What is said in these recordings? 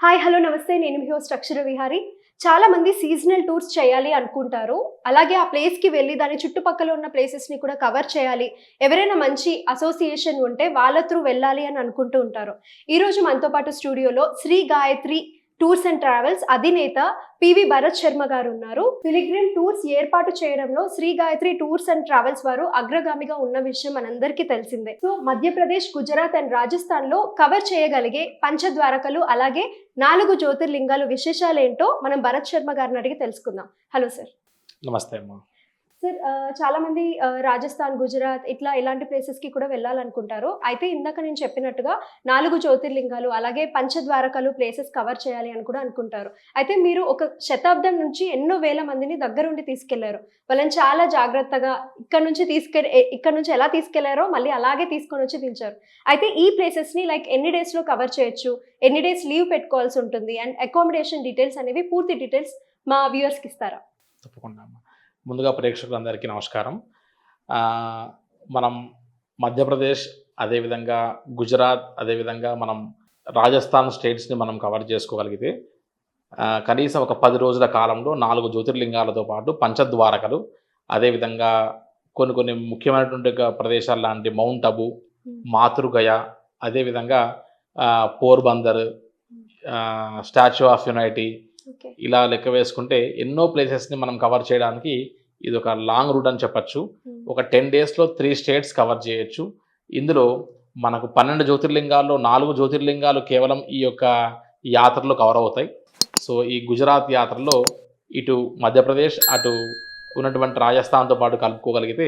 Hi hello నమస్తే నేను మీ host అక్షర విహారి. చాలా మంది సీజనల్ టూర్స్ చేయాలి అనుకుంటారు. అలాగే ఆ ప్లేస్‌కి వెళ్లి దాని చుట్టుపక్కల ఉన్న ప్లేసెస్‌ని కూడా కవర్ చేయాలి. ఎవరైనా మంచి అసోసియేషన్ ఉంటే వాళ్ళ త్రూ వెళ్ళాలి అని అనుకుంటూ ఉంటారు. ఈరోజు మనతో పాటు స్టూడియోలో Shri Gayatri tours and travels అధినేత పివి భరత్ శర్మ గారు ఉన్నారు. పిలిగ్రిమ్ టూర్స్ ఏర్పాటు చేయడంలో Shri Gayatri tours and travels వారు అగ్రగామిగా ఉన్న విషయం మనందరికీ తెలిసిందే. సో మధ్యప్రదేశ్, గుజరాత్ అండ్ రాజస్థాన్ లో కవర్ చేయగలిగే పంచద్వారకలు అలాగే 4 జ్యోతిర్లింగాలు విశేషాలు ఏంటో మనం భరత్ శర్మ గారిని అడిగి తెలుసుకుందాం. Hello sir. నమస్తే అమ్మా. సార్, చాలా మంది రాజస్థాన్, గుజరాత్ ఇలాంటి ప్లేసెస్‌కి కూడా వెళ్ళాలనుకుంటారు. అయితే ఇందాక నేను చెప్పినట్టుగా 4 జ్యోతిర్లింగాలు అలాగే పంచద్వారకలు ప్లేసెస్ కవర్ చేయాలి అని కూడా అనుకుంటారు. అయితే మీరు ఒక శతాబ్దం నుంచి ఎన్నో వేల మందిని దగ్గరుండి తీసుకెళ్లారు. వాళ్ళని చాలా జాగ్రత్తగా ఇక్కడ నుంచి ఎలా తీసుకెళ్లారో మళ్ళీ అలాగే తీసుకొనొచ్చి దించారు. అయితే ఈ ప్లేసెస్‌ని ఎన్ని డేస్‌లో కవర్ చేయొచ్చు? ఎన్ని డేస్ లీవ్ పెట్టుకోవాల్సి ఉంటుంది? అండ్ అకామిడేషన్ డీటెయిల్స్ అనేవి పూర్తి డీటెయిల్స్ మా వ్యూవర్స్‌కి ఇస్తారా? తప్పకుండా అమ్మా. ముందుగా ప్రేక్షకులందరికీ నమస్కారం. మనం మధ్యప్రదేశ్, అదేవిధంగా గుజరాత్, అదేవిధంగా మనం రాజస్థాన్ స్టేట్స్ని మనం కవర్ చేసుకోగలిగితే కనీసం ఒక 10 రోజుల కాలంలో 4 జ్యోతిర్లింగాలతో పాటు పంచద్వారకలు, అదేవిధంగా కొన్ని ముఖ్యమైనటువంటి ప్రదేశాలు లాంటి మౌంట్ అబు, మాతృగయ, అదేవిధంగా పోర్బందర్, స్టాచ్యూ ఆఫ్ యూనిటీ, ఇలా లెక్క వేసుకుంటే ఎన్నో ప్లేసెస్ని మనం కవర్ చేయడానికి ఇది ఒక లాంగ్ రూట్ అని చెప్పచ్చు. ఒక 10 డేస్లో 3 స్టేట్స్ కవర్ చేయొచ్చు. ఇందులో మనకు 12 జ్యోతిర్లింగాల్లో 4 జ్యోతిర్లింగాలు కేవలం ఈ యొక్క యాత్రలో కవర్ అవుతాయి. సో ఈ గుజరాత్ యాత్రలో ఇటు మధ్యప్రదేశ్, అటు ఉన్నటువంటి రాజస్థాన్తో పాటు కలుపుకోగలిగితే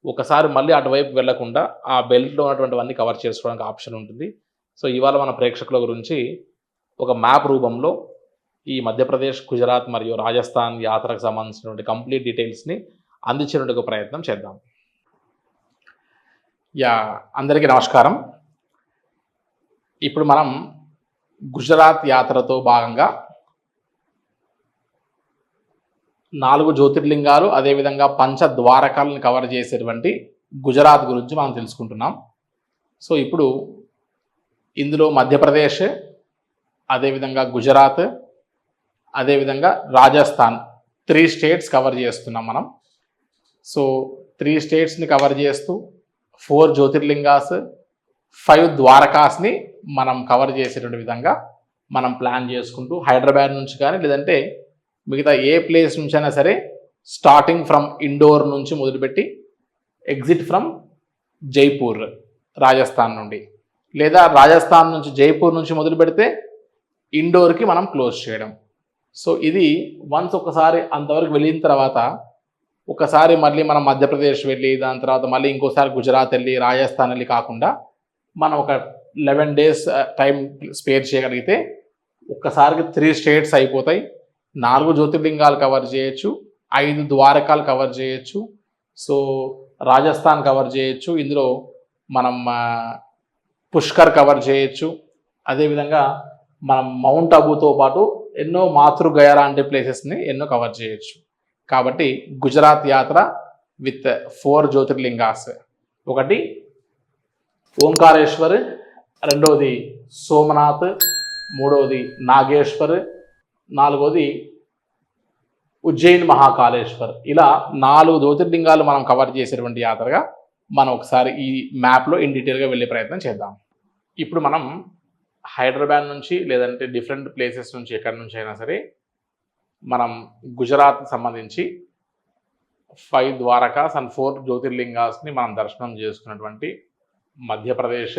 ఒకసారి మళ్ళీ అటువైపు వెళ్లకుండా ఆ బెల్ట్లో ఉన్నటువంటివన్నీ కవర్ చేసుకోవడానికి ఆప్షన్ ఉంటుంది. సో ఇవాళ మన ప్రేక్షకుల గురించి ఒక మ్యాప్ రూపంలో ఈ మధ్యప్రదేశ్, గుజరాత్ మరియు రాజస్థాన్ యాత్రకు సంబంధించినటువంటి కంప్లీట్ డీటెయిల్స్ని అందించేటువంటి ప్రయత్నం చేద్దాం. అందరికీ నమస్కారం. ఇప్పుడు మనం గుజరాత్ యాత్రతో భాగంగా 4 జ్యోతిర్లింగాలు అదేవిధంగా పంచద్వారకాలను కవర్ చేసేటువంటి గుజరాత్ గురించి మనం తెలుసుకుంటున్నాం. సో ఇప్పుడు ఇందులో మధ్యప్రదేశ్, అదేవిధంగా గుజరాత్, అదేవిధంగా రాజస్థాన్ 3 స్టేట్స్ కవర్ చేస్తున్నాం మనం. సో 3 స్టేట్స్ని కవర్ చేస్తూ 4 జ్యోతిర్లింగాస్, 5 ద్వారకాస్ని మనం కవర్ చేసేటువంటి విధంగా మనం ప్లాన్ చేసుకుంటూ హైదరాబాద్ నుంచి కానీ లేదంటే మిగతా ఏ ప్లేస్ నుంచి అయినా సరే స్టార్టింగ్ ఫ్రమ్ ఇండోర్ నుంచి మొదలుపెట్టి ఎగ్జిట్ ఫ్రమ్ జైపూర్ రాజస్థాన్ నుండి, లేదా రాజస్థాన్ నుంచి జైపూర్ నుంచి మొదలు పెడితే ఇండోర్కి మనం క్లోజ్ చేయడం. సో ఇది వన్స్ ఒకసారి అంతవరకు వెళ్ళిన తర్వాత ఒకసారి మళ్ళీ మనం మధ్యప్రదేశ్ వెళ్ళి దాని తర్వాత మళ్ళీ ఇంకోసారి గుజరాత్ వెళ్ళి రాజస్థాన్ వెళ్ళి కాకుండా మనం ఒక 11 డేస్ టైం స్పేర్ చేయగలిగితే ఒక్కసారికి 3 స్టేట్స్ అయిపోతాయి. 4 జ్యోతిర్లింగాలు కవర్ చేయొచ్చు, 5 ద్వారకాలు కవర్ చేయొచ్చు. సో రాజస్థాన్ కవర్ చేయొచ్చు, ఇందులో మనం పుష్కర్ కవర్ చేయొచ్చు, అదేవిధంగా మనం మౌంట్ అబుతో పాటు ఎన్నో మాతృగయ లాంటి ప్లేసెస్ని ఎన్నో కవర్ చేయొచ్చు. కాబట్టి గుజరాత్ యాత్ర విత్ 4 జ్యోతిర్లింగాస్, ఒకటి ఓంకారేశ్వర్, రెండవది సోమనాథ్, మూడవది నాగేశ్వర్, నాలుగవది ఉజ్జయిన్ మహాకాళేశ్వర్. ఇలా 4 జ్యోతిర్లింగాలు మనం కవర్ చేసేటువంటి యాత్రగా మనం ఒకసారి ఈ మ్యాప్లో ఇన్ డీటెయిల్గా వెళ్ళే ప్రయత్నం చేద్దాం. ఇప్పుడు మనం హైదరాబాద్ నుంచి లేదంటే డిఫరెంట్ ప్లేసెస్ నుంచి ఎక్కడి నుంచి అయినా సరే మనం గుజరాత్కి సంబంధించి 5 ద్వారకాస్ అండ్ 4 జ్యోతిర్లింగాస్ని మనం దర్శనం చేసుకున్నటువంటి మధ్యప్రదేశ్,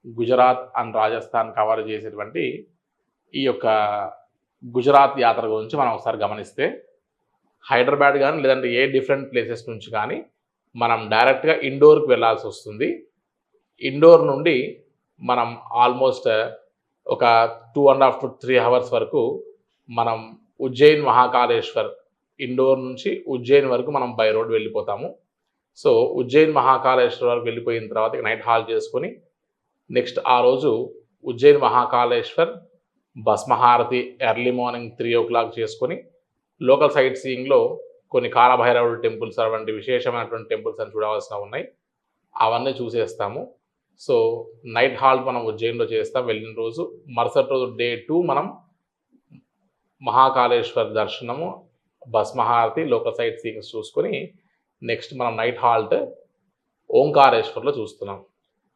గుజరాత్ అండ్ రాజస్థాన్ కవర్ చేసేటువంటి ఈ యొక్క గుజరాత్ యాత్ర గురించి మనం ఒకసారి గమనిస్తే హైదరాబాద్ కానీ లేదంటే ఏ డిఫరెంట్ ప్లేసెస్ నుంచి కానీ మనం డైరెక్ట్గా ఇండోర్కి వెళ్ళాల్సి వస్తుంది. ఇండోర్ నుండి మనం ఆల్మోస్ట్ ఒక 2.5 to 3 hours వరకు మనం ఉజ్జయిన్ మహాకాళేశ్వర్, ఇండోర్ నుంచి ఉజ్జయిన్ వరకు మనం బై రోడ్ వెళ్ళిపోతాము. సో ఉజ్జయిన్ మహాకాళేశ్వర్ వరకు వెళ్ళిపోయిన తర్వాత నైట్ హాల్ చేసుకొని నెక్స్ట్ ఆ రోజు ఉజ్జయిన్ మహాకాళేశ్వర్ భస్మహారతి ఎర్లీ మార్నింగ్ 3 o'clock చేసుకొని లోకల్ సైట్ సీయింగ్లో కొన్ని కాలభైరవుడు టెంపుల్స్ అటువంటి విశేషమైనటువంటి టెంపుల్స్ అని చూడవలసినవి ఉన్నాయి, అవన్నీ చూసేస్తాము. సో నైట్ హాల్ట్ మనం ఉజ్జయిన్లో చేస్తాం వెళ్ళిన రోజు. మరుసటి రోజు డే 2 మనం మహాకాళేశ్వర్ దర్శనము, భస్మహారతి, లోకల్ సైట్ సీయింగ్స్ చూసుకొని నెక్స్ట్ మనం నైట్ హాల్ట్ ఓంకారేశ్వర్లో చూస్తున్నాం.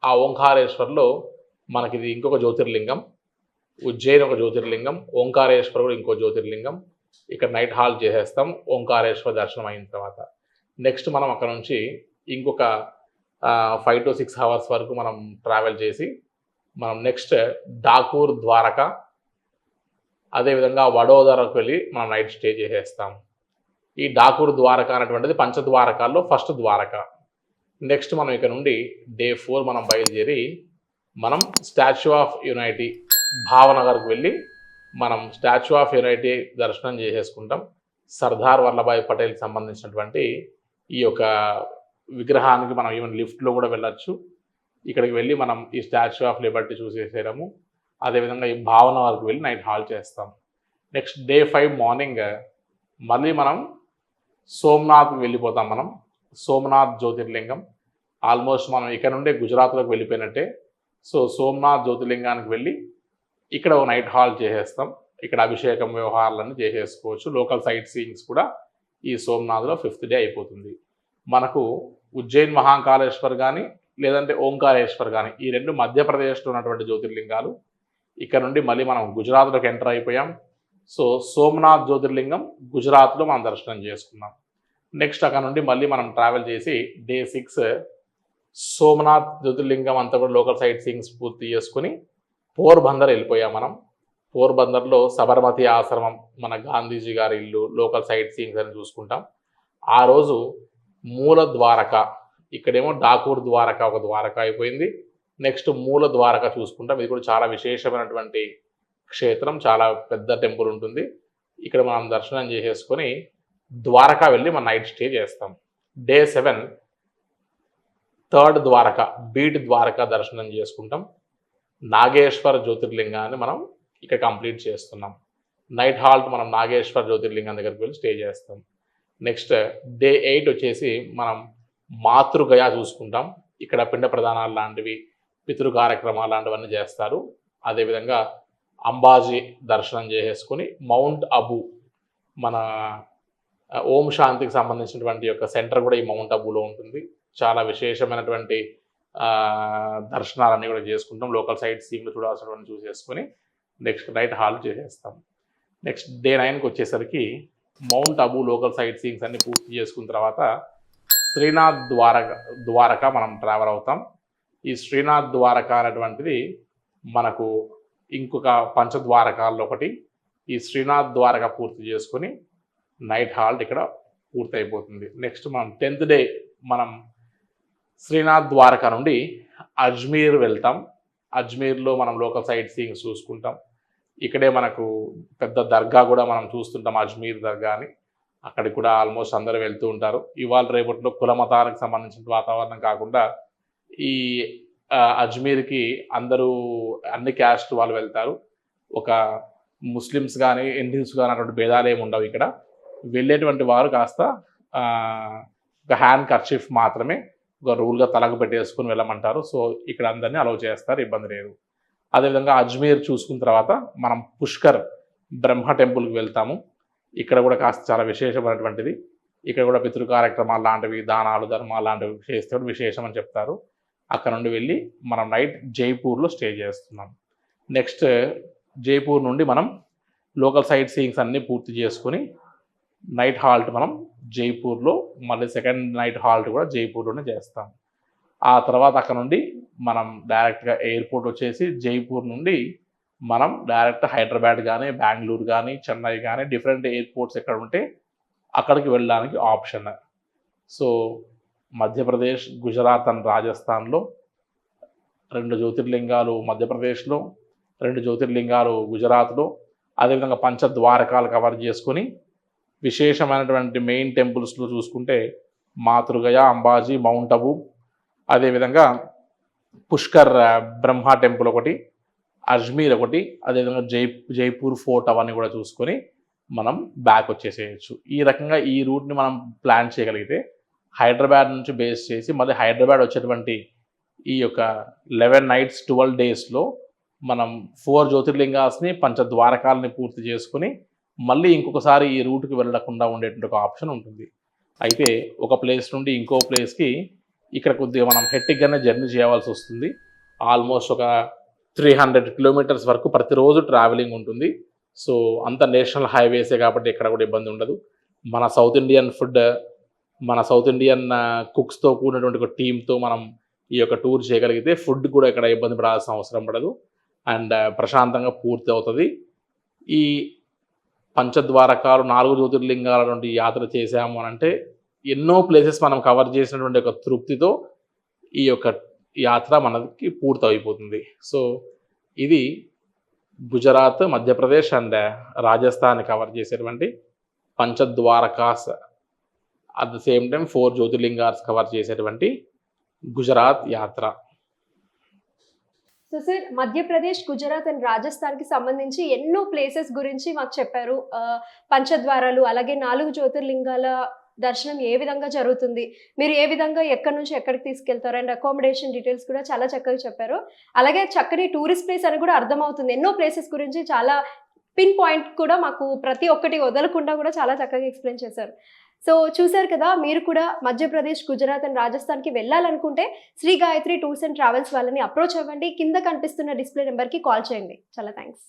ఆ ఓంకారేశ్వర్లో మనకి ఇది ఇంకొక జ్యోతిర్లింగం, ఉజ్జయిన్ ఒక జ్యోతిర్లింగం, ఓంకారేశ్వర్ కూడా ఇంకో జ్యోతిర్లింగం. ఇక్కడ నైట్ హాల్ట్ చేసేస్తాం ఓంకారేశ్వర్ దర్శనం అయిన తర్వాత. నెక్స్ట్ మనం అక్కడ నుంచి ఇంకొక 5 to 6 hours వరకు మనం ట్రావెల్ చేసి మనం నెక్స్ట్ డాకూర్, ద్వారకా, అదేవిధంగా వడోదరకు వెళ్ళి మనం నైట్ స్టే చేసేస్తాం. ఈ డాకూర్ ద్వారకా అనేటువంటిది పంచద్వారకాల్లో ఫస్ట్ ద్వారక. నెక్స్ట్ మనం ఇక్కడ నుండి డే 4 మనం బయలుదేరి మనం స్టాచ్యూ ఆఫ్ యూనిటీ భావనగర్కు వెళ్ళి మనం స్టాచ్యూ ఆఫ్ యూనిటీ దర్శనం చేసేసుకుంటాం. సర్దార్ వల్లభాయ్ పటేల్కి సంబంధించినటువంటి ఈ యొక్క విగ్రహానికి మనం ఈవెన్ లిఫ్ట్లో కూడా వెళ్ళొచ్చు. ఇక్కడికి వెళ్ళి మనం ఈ స్టాచ్యూ ఆఫ్ లిబర్టీ చూసేసేయడము, అదేవిధంగా ఈ భావనగర్కు వెళ్ళి నైట్ హాల్ట్ చేస్తాం. నెక్స్ట్ డే 5 మార్నింగ్ మళ్ళీ మనం సోమనాథ్కి వెళ్ళిపోతాం. మనం సోమనాథ్ జ్యోతిర్లింగం ఆల్మోస్ట్ మనం ఇక్కడ నుండే గుజరాత్లోకి వెళ్ళిపోయినట్టే. సో సోమనాథ్ జ్యోతిర్లింగానికి వెళ్ళి ఇక్కడ ఒక నైట్ హాల్ట్ చేసేస్తాం. ఇక్కడ అభిషేకం వ్యవహారాలన్నీ చేసేసుకోవచ్చు. లోకల్ సైట్ సీయింగ్స్ కూడా ఈ సోమనాథ్లో 5th డే అయిపోతుంది. మనకు ఉజ్జయిన్ మహాకాళేశ్వర్ కానీ లేదంటే ఓంకారేశ్వర్ కానీ ఈ రెండు మధ్యప్రదేశ్లో ఉన్నటువంటి జ్యోతిర్లింగాలు. ఇక్కడ నుండి మళ్ళీ మనం గుజరాత్లోకి ఎంటర్ అయిపోయాం. సో సోమనాథ్ జ్యోతిర్లింగం గుజరాత్లో మనం దర్శనం చేసుకున్నాం. నెక్స్ట్ అక్కడ నుండి మళ్ళీ మనం ట్రావెల్ చేసి డే 6 సోమనాథ్ జ్యోతిర్లింగం అంతా కూడా లోకల్ సైట్ సీయింగ్స్ పూర్తి చేసుకుని పోర్బందర్ వెళ్ళిపోయాం. మనం పోర్బందర్లో సబర్మతి ఆశ్రమం, మన గాంధీజీ గారి ఇల్లు, లోకల్ సైట్ సీయింగ్స్ అని చూసుకుంటాం. ఆ రోజు మూల ద్వారక, ఇక్కడేమో డాకూర్ ద్వారక ఒక ద్వారక అయిపోయింది. నెక్స్ట్ మూల ద్వారక చూసుకుంటాం. ఇది కూడా చాలా విశేషమైనటువంటి క్షేత్రం, చాలా పెద్ద టెంపుల్ ఉంటుంది. ఇక్కడ మనం దర్శనం చేసేసుకొని ద్వారకా వెళ్ళి మనం నైట్ స్టే చేస్తాం. డే 7 థర్డ్ ద్వారక, బీట్ ద్వారక దర్శనం చేసుకుంటాం. నాగేశ్వర జ్యోతిర్లింగాన్ని మనం ఇక్కడ కంప్లీట్ చేస్తున్నాం. నైట్ హాల్ట్ మనం నాగేశ్వర జ్యోతిర్లింగం దగ్గరికి వెళ్ళి స్టే చేస్తాం. నెక్స్ట్ డే 8 వచ్చేసి మనం మాతృగయ చూసుకుంటాం. ఇక్కడ పిండ ప్రదానాలు లాంటివి, పితృ కార్యక్రమాలు లాంటివన్నీ చేస్తారు. అదేవిధంగా అంబాజీ దర్శనం చేసేసుకొని మౌంట్ అబు, మన ఓం శాంతికి సంబంధించినటువంటి యొక్క సెంటర్ కూడా ఈ మౌంట్ అబులో ఉంటుంది. చాలా విశేషమైనటువంటి దర్శనాలన్నీ కూడా చేసుకుంటాం. లోకల్ సైట్ సీయింగ్లు చూడాల్సినటువంటి చూసేసుకొని నెక్స్ట్ నైట్ హాల్ట్ చేసేస్తాం. నెక్స్ట్ డే 9కి వచ్చేసరికి mount Abu local sight seeings అన్ని పూర్తి చేసుకున్న తర్వాత శ్రీనాథ్ ద్వారక మనం ట్రావెల్ అవుతాం. ఈ శ్రీనాథ్ ద్వారక అనేటువంటిది మనకు ఇంకొక పంచద్వారకాల్లో ఒకటి. ఈ శ్రీనాథ్ ద్వారక పూర్తి చేసుకొని నైట్ హాల్ట్ ఇక్కడ పూర్తి అయిపోతుంది. నెక్స్ట్ మనం 10th డే మనం శ్రీనాథ్ ద్వారక నుండి అజ్మీర్ వెళ్తాం. అజ్మీర్లో మనం లోకల్ సైట్ సీయింగ్స్ చూసుకుంటాం. ఇక్కడే మనకు పెద్ద దర్గా కూడా మనం చూస్తుంటాం, అజ్మీర్ దర్గా అని. అక్కడికి కూడా ఆల్మోస్ట్ అందరూ వెళ్తూ ఉంటారు. ఇవాళ రేపట్లో కుల మతాలకు సంబంధించిన వాతావరణం కాకుండా ఈ అజ్మీర్కి అందరూ అన్ని క్యాస్ట్ వాళ్ళు వెళ్తారు. ఒక ముస్లిమ్స్ కానీ ఇండియన్స్ కానీ అటువంటి భేదాలు ఏమి ఉండవు. ఇక్కడ వెళ్ళేటువంటి వారు కాస్త ఒక హ్యాండ్ కర్చీఫ్ మాత్రమే ఒక రూల్గా తలకు పెట్టేసుకుని వెళ్ళమంటారు. సో ఇక్కడ అందరినీ అలౌ చేస్తారు, ఇబ్బంది లేదు. అదేవిధంగా అజ్మీర్ చూసుకున్న తర్వాత మనం పుష్కర్ బ్రహ్మ టెంపుల్కి వెళ్తాము. ఇక్కడ కూడా కాస్త చాలా విశేషమైనటువంటిది. ఇక్కడ కూడా పితృ కార్యక్రమాలు లాంటివి, దానాలు, ధర్మాలు లాంటివి చేస్తే విశేషం అని చెప్తారు. అక్కడ నుండి వెళ్ళి మనం నైట్ జైపూర్లో స్టే చేస్తున్నాం. నెక్స్ట్ జైపూర్ నుండి మనం లోకల్ సైట్ సీయింగ్స్ అన్నీ పూర్తి చేసుకుని నైట్ హాల్ట్ మనం జైపూర్లో, మళ్ళీ సెకండ్ నైట్ హాల్ట్ కూడా జైపూర్లోనే చేస్తాం. ఆ తర్వాత అక్కడ నుండి మనం డైరెక్ట్గా ఎయిర్పోర్ట్ వచ్చేసి జైపూర్ నుండి మనం డైరెక్ట్ హైదరాబాద్ కానీ, బెంగళూరు కానీ, చెన్నై కానీ డిఫరెంట్ ఎయిర్పోర్ట్స్ ఎక్కడ ఉంటే అక్కడికి వెళ్ళడానికి option. So Madhya Pradesh, Gujarat and రాజస్థాన్లో 2 జ్యోతిర్లింగాలు మధ్యప్రదేశ్లో, 2 జ్యోతిర్లింగాలు గుజరాత్లో, అదేవిధంగా పంచద్వారకాలు కవర్ చేసుకొని విశేషమైనటువంటి మెయిన్ టెంపుల్స్లో చూసుకుంటే మాతృగయ, అంబాజీ, మౌంట్ అబు, అదేవిధంగా పుష్కర్ బ్రహ్మ టెంపుల్ ఒకటి, అజ్మీర్ ఒకటి, అదేవిధంగా జైపూర్ ఫోర్ట్ అవన్నీ కూడా చూసుకొని మనం బ్యాక్ వచ్చేసేయచ్చు. ఈ రకంగా ఈ రూట్ని మనం ప్లాన్ చేయగలిగితే హైదరాబాద్ నుంచి బేస్ చేసి మళ్ళీ హైదరాబాద్ వచ్చేటువంటి ఈ యొక్క 11 nights 12 daysలో మనం 4 జ్యోతిర్లింగాస్ని పంచద్వారకాలని పూర్తి చేసుకుని మళ్ళీ ఇంకొకసారి ఈ రూట్కి వెళ్ళకుండా ఉండేటువంటి ఒక ఆప్షన్ ఉంటుంది. అయితే ఒక ప్లేస్ నుండి ఇంకో ప్లేస్కి ఇక్కడ కొద్దిగా మనం హెట్టిక్గానే జర్నీ చేయవలసి వస్తుంది. ఆల్మోస్ట్ ఒక 300 కిలోమీటర్స్ వరకు ప్రతిరోజు ట్రావెలింగ్ ఉంటుంది. సో అంత నేషనల్ హైవేసే కాబట్టి ఎక్కడ కూడా ఇబ్బంది ఉండదు. మన సౌత్ ఇండియన్ ఫుడ్, మన సౌత్ ఇండియన్ కుక్స్తో కూడినటువంటి ఒక టీంతో మనం ఈ యొక్క టూర్ చేయగలిగితే ఫుడ్ కూడా ఇక్కడ ఇబ్బంది పడాల్సిన అవసరం పడదు అండ్ ప్రశాంతంగా పూర్తి అవుతుంది. ఈ పంచద్వారకాలు 4 జ్యోతిర్లింగాల నుండి యాత్ర చేసాము అని అంటే ఎన్నో ప్లేసెస్ మనం కవర్ చేసినటువంటి ఒక తృప్తితో ఈ యొక్క యాత్ర మనకి పూర్తి అయిపోతుంది. సో ఇది గుజరాత్, మధ్యప్రదేశ్ అండ్ రాజస్థాన్ కవర్ చేసేటువంటి పంచద్వారకాస్, అట్ ద సేమ్ టైం 4 జ్యోతిర్లింగాస్ కవర్ చేసేటువంటి గుజరాత్ యాత్ర. So sir, Madhya Pradesh, Gujarat and రాజస్థాన్కి సంబంధించి ఎన్నో ప్లేసెస్ గురించి మాకు చెప్పారు. పంచద్వారాలు, అలాగే 4 జ్యోతిర్లింగాల దర్శనం ఏ విధంగా జరుగుతుంది, మీరు ఏ విధంగా ఎక్కడి నుంచి ఎక్కడికి తీసుకెళ్తారు అండ్ అకామిడేషన్ డీటెయిల్స్ కూడా చాలా చక్కగా చెప్పారు. అలాగే చక్కని టూరిస్ట్ ప్లేస్ అని కూడా అర్థమవుతుంది. ఎన్నో ప్లేసెస్ గురించి చాలా పిన్ పాయింట్ కూడా మాకు ప్రతి ఒక్కటి వదలకుండా కూడా చాలా చక్కగా ఎక్స్ప్లెయిన్ చేశారు. సో చూశారు కదా, మీరు కూడా మధ్యప్రదేశ్, గుజరాత్ అండ్ రాజస్థాన్కి వెళ్ళాలనుకుంటే Shri Gayatri tours and travels వాళ్ళని అప్రోచ్ అవ్వండి. కింద కనిపిస్తున్న డిస్ప్లే నెంబర్కి కాల్ చేయండి. చాలా థ్యాంక్స్.